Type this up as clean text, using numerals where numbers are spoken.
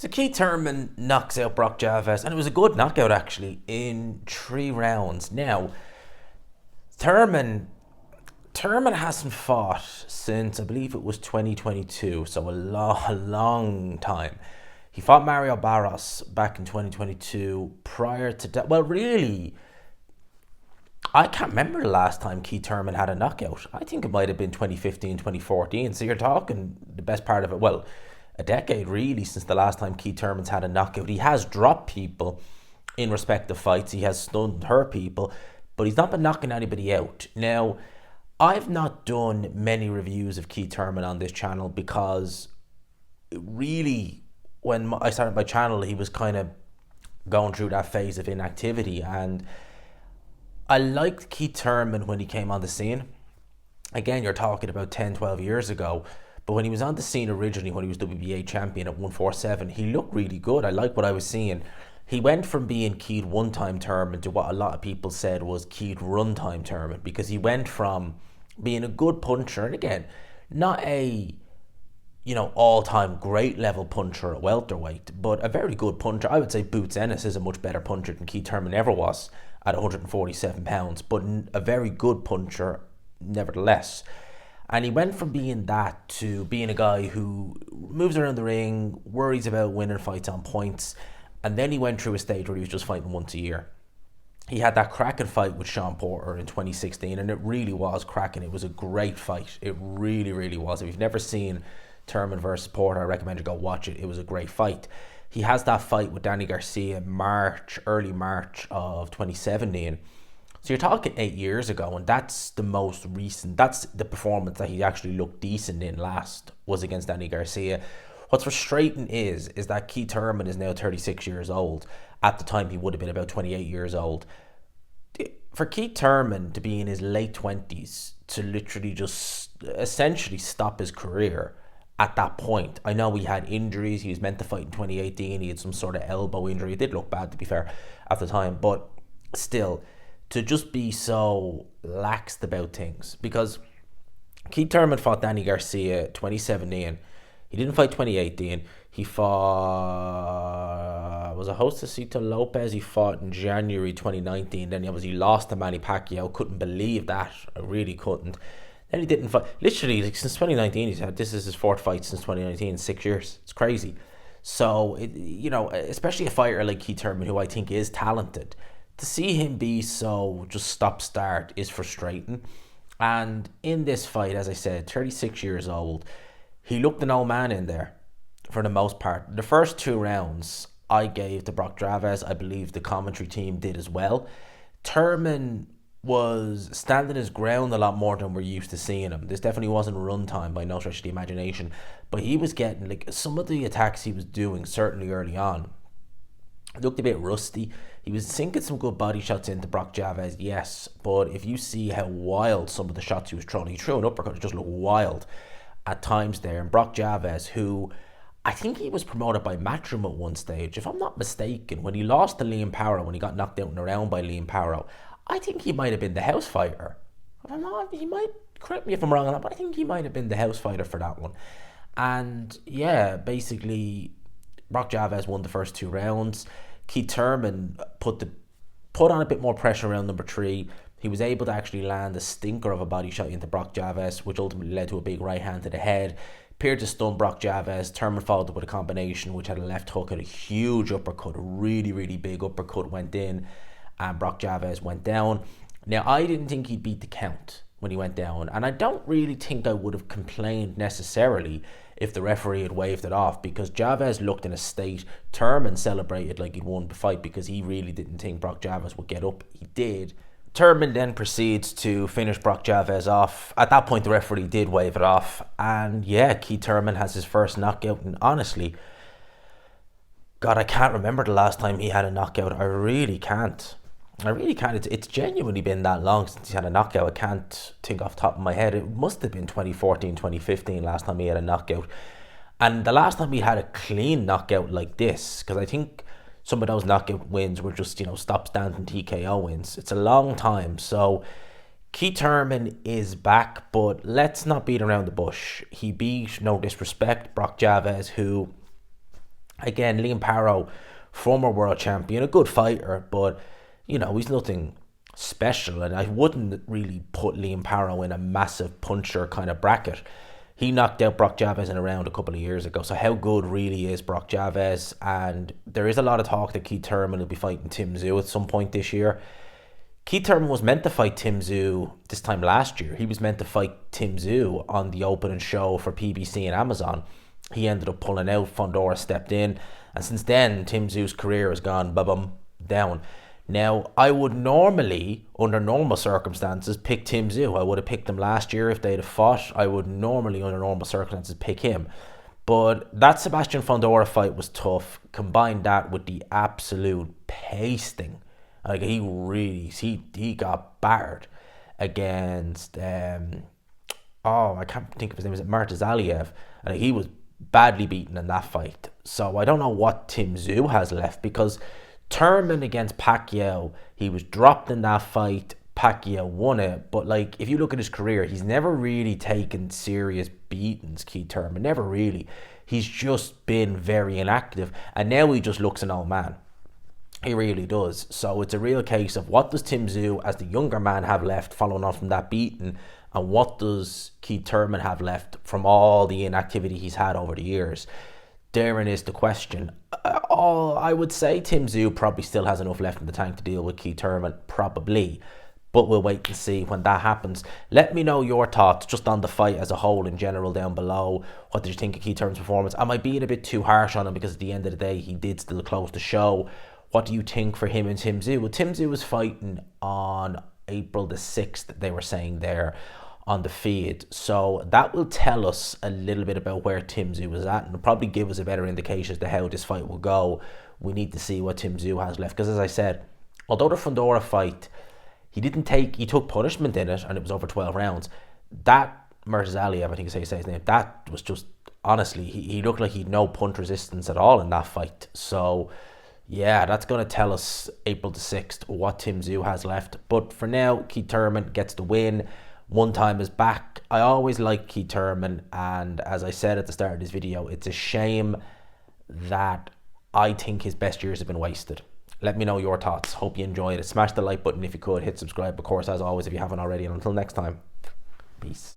So Keith Thurman knocks out Brock Jarvis, and it was a good knockout actually in 3 rounds. Now, Thurman Thurman hasn't fought since I believe it was 2022, so a long time. He fought Mario Barros back in 2022. Prior to that, well, really, I can't remember the last time Keith Thurman had a knockout. I think it might have been 2015, 2014. So you're talking the best part of it, well, a decade really since the last time Keith Thurman's had a knockout. He has dropped people in respective fights. He has stunned, hurt people, but he's not been knocking anybody out. Now, I've not done many reviews of Keith Thurman on this channel because really, when I started my channel, he was kind of going through that phase of inactivity, and I liked Keith Thurman when he came on the scene. Again, you're talking about 10, 12 years ago. But when he was on the scene originally, when he was WBA champion at 147, he looked really good. I liked what I was seeing. He went from being Keith one-time Thurman to what a lot of people said was Keith run-time Thurman, because he went from being a good puncher, and again, not a all-time great level puncher at welterweight, but a very good puncher. I would say Boots Ennis is a much better puncher than Keith Thurman ever was at 147 pounds, but a very good puncher nevertheless. And he went from being that to being a guy who moves around the ring, worries about winning fights on points, and then he went through a stage where he was just fighting once a year. He had that cracking fight with Sean Porter in 2016, and it really was cracking. It was a great fight. It really, really was. If you've never seen Thurman versus Porter, I recommend you go watch it. It was a great fight. He has that fight with Danny Garcia early March of 2017. So you're talking 8 years ago, and that's the most recent. That's the performance that he actually looked decent in last, was against Danny Garcia. What's frustrating is that Keith Thurman is now 36 years old. At the time, he would have been about 28 years old. For Keith Thurman to be in his late 20s, to literally just essentially stop his career at that point. I know he had injuries. He was meant to fight in 2018. He had some sort of elbow injury. It did look bad, to be fair, at the time. But still, to just be so laxed about things. Because Keith Thurman fought Danny Garcia 2017. He didn't fight 2018. He fought, was a Josecito Lopez. He fought in January 2019. Then he obviously lost to Manny Pacquiao. Couldn't believe that. I really couldn't. Then he didn't fight. Literally, since 2019, he's had, this is his fourth fight since 2019, 6 years. It's crazy. So, especially a fighter like Keith Thurman, who I think is talented, to see him be so just stop-start is frustrating. And in this fight, as I said, 36 years old, he looked an old man in there for the most part. The first 2 rounds I gave to Brock Jarvis. I believe the commentary team did as well. Thurman was standing his ground a lot more than we're used to seeing him. This definitely wasn't run time by no stretch of the imagination, but he was getting, like, some of the attacks he was doing, certainly early on, looked a bit rusty. He was sinking some good body shots into Brock Jarvis, yes, but if you see how wild some of the shots he was throwing, he threw an uppercut that just looked wild at times there. And Brock Jarvis, who I think he was promoted by Matchroom at one stage, if I'm not mistaken, when he lost to Liam Power, when he got knocked out in a round by Liam Power, I think he might have been the house fighter. If I'm not, he might, correct me if I'm wrong on that, but I think he might have been the house fighter for that one. And yeah, basically, Brock Jarvis won the first 2 rounds. Keith Thurman put on a bit more pressure around number 3. He was able to actually land a stinker of a body shot into Brock Jarvis, which ultimately led to a big right hand to the head. Appeared to stun Brock Jarvis. Thurman followed up with a combination which had a left hook and a huge uppercut. A really, really big uppercut went in, and Brock Jarvis went down. Now, I didn't think he'd beat the count when he went down, and I don't really think I would have complained necessarily if the referee had waved it off, because Jarvis looked in a state. Thurman celebrated like he'd won the fight because he really didn't think Brock Jarvis would get up. He did. Thurman then proceeds to finish Brock Jarvis off. At that point, the referee did wave it off. And yeah, Keith Thurman has his first knockout. And honestly, God, I can't remember the last time he had a knockout. I really can't. It's genuinely been that long since he had a knockout. I can't think off the top of my head. It must have been 2014, 2015 last time he had a knockout. And the last time he had a clean knockout like this, because I think some of those knockout wins were just, stop, stand, and TKO wins. It's a long time. So Keith Thurman is back, but let's not beat around the bush. He beat, no disrespect, Brock Jarvis, who Again, Liam Parrow, former world champion, a good fighter, but he's nothing special, and I wouldn't really put Liam Parrow in a massive puncher kind of bracket. He knocked out Brock Jarvis in a round a couple of years ago, so how good really is Brock Jarvis? And there is a lot of talk that Keith Thurman will be fighting Tim Tszyu at some point this year. Keith Thurman was meant to fight Tim Tszyu this time last year. He was meant to fight Tim Tszyu on the opening show for PBC and Amazon. He ended up pulling out. Fondora stepped in, and since then, Tim Tszyu's career has gone ba-bum down. Now, I would normally, under normal circumstances, pick Tim Tszyu. I would have picked him last year if they'd have fought. I would normally, under normal circumstances, pick him. But that Sebastian Fondora fight was tough. Combine that with the absolute pasting. Like, he got battered against, I can't think of his name, is it Martazaliev? And he was badly beaten in that fight. So I don't know what Tim Tszyu has left, because Thurman against Pacquiao, he was dropped in that fight. Pacquiao won it, but like, if you look at his career, he's never really taken serious beatings, Keith Thurman, never really. He's just been very inactive, and now he just looks an old man. He really does. So it's a real case of, what does Tim Tszyu as the younger man have left following on from that beating, and what does Keith Thurman have left from all the inactivity he's had over the years? Therein is the question. I would say Tim Tszyu probably still has enough left in the tank to deal with Keith Thurman, probably. But we'll wait and see when that happens. Let me know your thoughts just on the fight as a whole in general down below. What did you think of Keith Thurman's performance? Am I being a bit too harsh on him, because at the end of the day, he did still close the show? What do you think for him and Tim Tszyu? Well, Tim Tszyu was fighting on April the 6th, they were saying there on the feed. So that will tell us a little bit about where Tim Tszyu was at, and will probably give us a better indication as to how this fight will go. We need to see what Tim Tszyu has left, because as I said, although the Fondora fight, he took punishment in it, and it was over 12 rounds. That Mirzaev, I think is how you say his name, that was just, honestly, he looked like he had no punch resistance at all in that fight. So yeah, that's going to tell us April the 6th what Tim Tszyu has left. But for now, Keith Thurman gets the win. One time is back. I always like Keith Thurman, and as I said at the start of this video, it's a shame that I think his best years have been wasted. Let me know your thoughts. Hope you enjoyed it. Smash the like button if you could. Hit subscribe, of course, as always, if you haven't already. And until next time, peace.